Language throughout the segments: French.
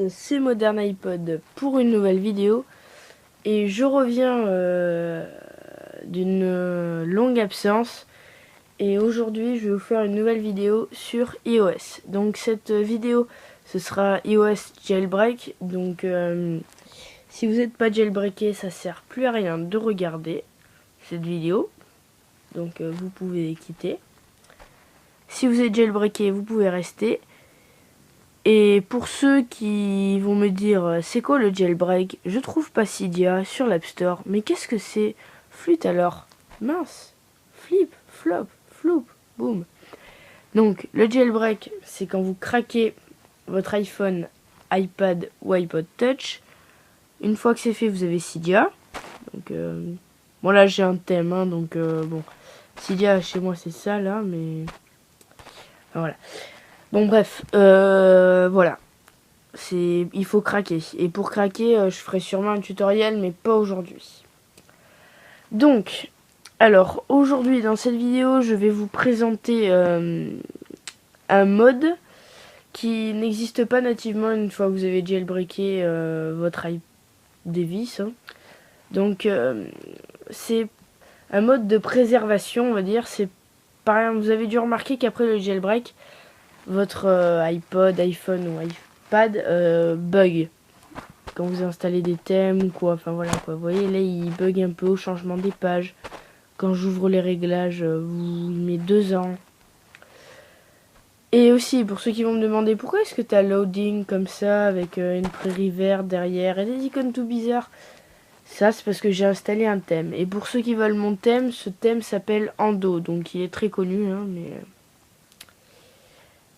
c'est Modern iPod pour une nouvelle vidéo. Et je reviens d'une longue absence. Et aujourd'hui, je vais vous faire une nouvelle vidéo sur iOS. Donc cette vidéo, ce sera iOS jailbreak. Donc si vous n'êtes pas jailbreaké, ça sert plus à rien de regarder cette vidéo. Donc vous pouvez quitter. Si vous êtes jailbreaké, vous pouvez rester. Et pour ceux qui vont me dire c'est quoi le jailbreak, je trouve pas Cydia sur l'App Store. Mais qu'est-ce que c'est? Flûte alors. Mince. Flip, flop, floup, boum. Donc le jailbreak, c'est quand vous craquez votre iPhone, iPad ou iPod Touch. Une fois que c'est fait, vous avez Cydia. Donc bon là j'ai un thème, hein, donc bon. Cydia chez moi c'est ça là, mais enfin, voilà. Bon bref, voilà. Il faut craquer. Et pour craquer, je ferai sûrement un tutoriel, mais pas aujourd'hui. Donc, alors, aujourd'hui, dans cette vidéo, je vais vous présenter un mode qui n'existe pas nativement une fois que vous avez jailbreaké votre iDevice. Hein. Donc, c'est un mode de préservation, on va dire. C'est par exemple, vous avez dû remarquer qu'après le jailbreak, votre iPod, iPhone ou iPad bug quand vous installez des thèmes ou quoi. Enfin voilà quoi. Vous voyez là il bug un peu au changement des pages. Quand j'ouvre les réglages, il met 2 ans. Et aussi pour ceux qui vont me demander pourquoi est-ce que tu as loading comme ça avec une prairie verte derrière et des icônes tout bizarres. Ça c'est parce que j'ai installé un thème. Et pour ceux qui veulent mon thème, ce thème s'appelle Ando. Donc il est très connu hein, mais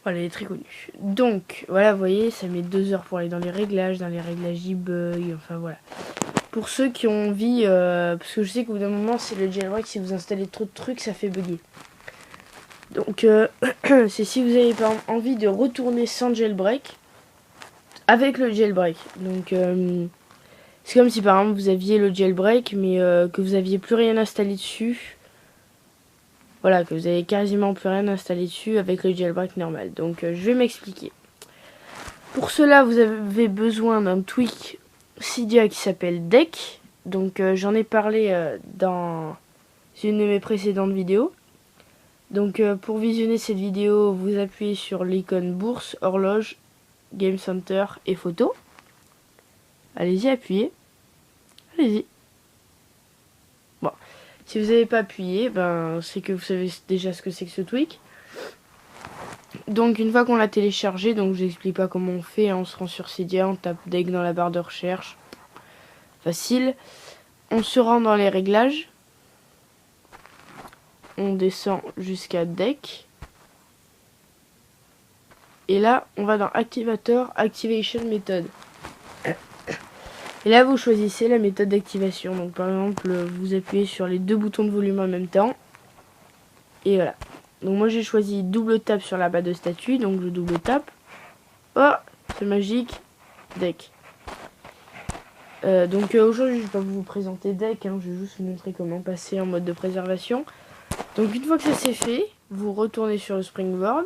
voilà, il est très connu. Donc, voilà, vous voyez, ça met 2 heures pour aller dans les réglages. Dans les réglages, il bug. Enfin, voilà. Pour ceux qui ont envie, parce que je sais qu'au bout d'un moment, c'est le jailbreak. Si vous installez trop de trucs, ça fait bugger. Donc, c'est si vous avez pas envie de retourner sans jailbreak, avec le jailbreak. Donc, c'est comme si par exemple vous aviez le jailbreak, mais que vous aviez plus rien installé dessus. Voilà, que vous avez quasiment plus rien installé dessus avec le jailbreak normal. Donc je vais m'expliquer. Pour cela, vous avez besoin d'un tweak Cydia qui s'appelle Deck. Donc j'en ai parlé dans une de mes précédentes vidéos. Donc pour visionner cette vidéo, vous appuyez sur l'icône bourse, horloge, Game Center et photo. Allez-y, appuyez. Allez-y. Bon. Si vous n'avez pas appuyé, ben, c'est que vous savez déjà ce que c'est que ce tweak. Donc une fois qu'on l'a téléchargé, donc je n'explique pas comment on fait, hein, on se rend sur Cydia, on tape Deck dans la barre de recherche. Facile. On se rend dans les réglages. On descend jusqu'à Deck. Et là, on va dans Activator, Activation Method. Et là, vous choisissez la méthode d'activation. Donc par exemple, vous appuyez sur les 2 boutons de volume en même temps. Et voilà. Donc moi j'ai choisi double tap sur la barre de statut. Donc je double tape. Oh, c'est magique. Deck. Donc aujourd'hui je vais pas vous présenter Deck. Hein, je vais juste vous montrer comment passer en mode de préservation. Donc une fois que ça c'est fait, vous retournez sur le Springboard.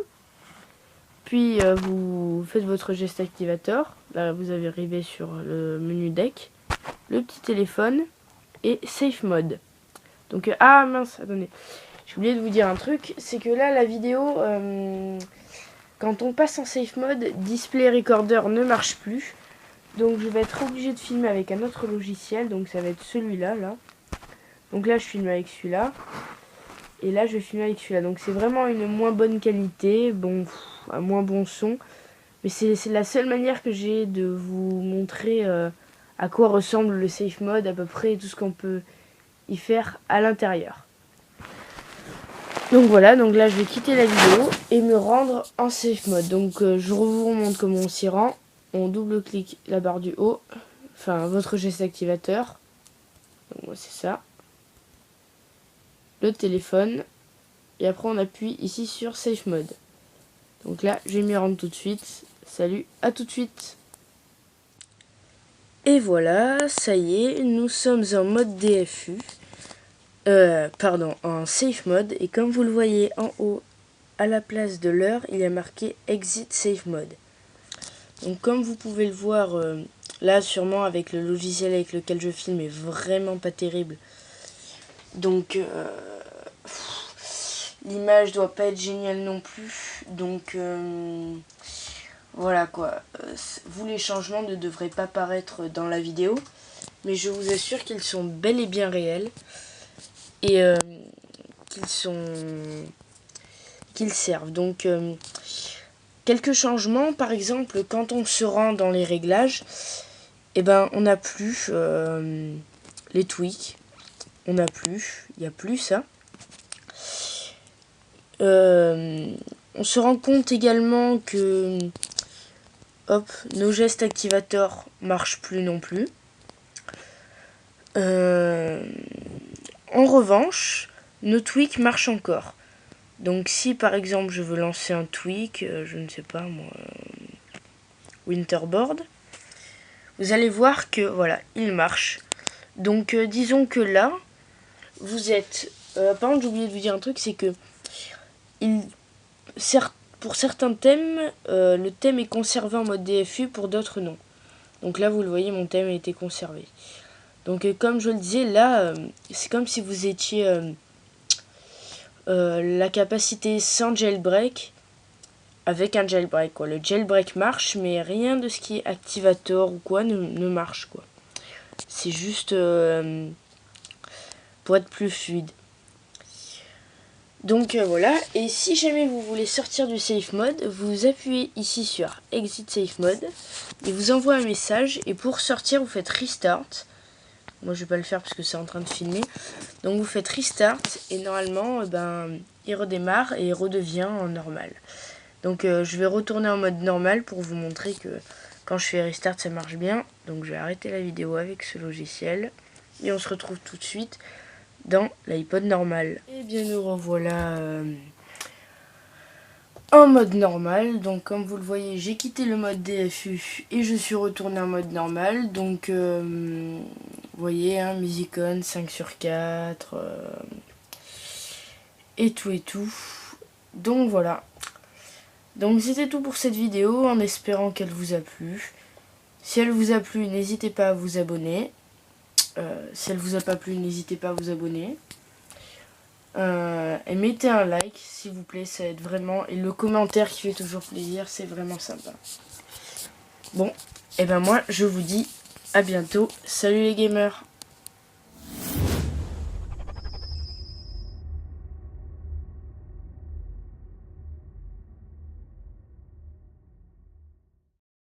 Puis vous faites votre geste activator. Là vous avez arrivé sur le menu Deck. Le petit téléphone. Et Safe Mode. Donc ah mince, attendez. J'ai oublié de vous dire un truc, c'est que là la vidéo, quand on passe en safe mode, Display Recorder ne marche plus. Donc je vais être obligé de filmer avec un autre logiciel, donc ça va être celui-là, là. Donc là je filme avec celui-là. Et là je vais filmer avec celui-là. Donc c'est vraiment une moins bonne qualité, bon, un moins bon son. Mais c'est la seule manière que j'ai de vous montrer à quoi ressemble le safe mode, à peu près tout ce qu'on peut y faire à l'intérieur. Donc voilà, donc là je vais quitter la vidéo et me rendre en safe mode. Donc je vous remontre comment on s'y rend. On double-clique la barre du haut, enfin votre geste activateur. Donc moi c'est ça. Le téléphone. Et après on appuie ici sur safe mode. Donc là je vais m'y rendre tout de suite. Salut, à tout de suite. Et voilà, ça y est, nous sommes en mode DFU. En safe mode, et comme vous le voyez en haut à la place de l'heure, il y a marqué Exit Safe Mode. Donc comme vous pouvez le voir, là sûrement avec le logiciel avec lequel je filme est vraiment pas terrible. Donc l'image doit pas être géniale non plus. Donc voilà quoi. Vous, les changements ne devraient pas paraître dans la vidéo. Mais je vous assure qu'ils sont bel et bien réels. Et qu'ils servent. Donc quelques changements, par exemple, quand on se rend dans les réglages, et ben on n'a plus les tweaks, on n'a plus, il n'y a plus ça. On se rend compte également que hop, nos gestes activateurs marchent plus non plus. En revanche, nos tweaks marchent encore. Donc si par exemple je veux lancer un tweak, je ne sais pas moi, Winterboard, vous allez voir que voilà, il marche. Donc disons que là, vous êtes... par contre, j'ai oublié de vous dire un truc, c'est que pour certains thèmes, le thème est conservé en mode DFU, pour d'autres non. Donc là, vous le voyez, mon thème a été conservé. Donc comme je le disais, là, c'est comme si vous étiez la capacité sans jailbreak avec un jailbreak, quoi. Le jailbreak marche, mais rien de ce qui est activator ou quoi ne marche, quoi. C'est juste pour être plus fluide. Donc voilà, et si jamais vous voulez sortir du safe mode, vous appuyez ici sur Exit Safe Mode, il vous envoie un message, et pour sortir vous faites Restart. Moi je vais pas le faire parce que c'est en train de filmer. Donc vous faites Restart, et normalement il redémarre et il redevient en normal. Donc je vais retourner en mode normal pour vous montrer que quand je fais Restart ça marche bien. Donc je vais arrêter la vidéo avec ce logiciel, et on se retrouve tout de suite dans l'iPod normal. Et bien nous revoilà en mode normal. Donc comme vous le voyez, j'ai quitté le mode DFU et je suis retourné en mode normal. Donc vous voyez, hein, mes icônes 5/4 et tout. Donc voilà. Donc c'était tout pour cette vidéo, en espérant qu'elle vous a plu. Si elle vous a plu, n'hésitez pas à vous abonner. Si elle vous a pas plu, n'hésitez pas à vous abonner. Et mettez un like s'il vous plaît, ça aide vraiment. Et le commentaire qui fait toujours plaisir, c'est vraiment sympa. Bon, et ben moi je vous dis à bientôt. Salut les gamers!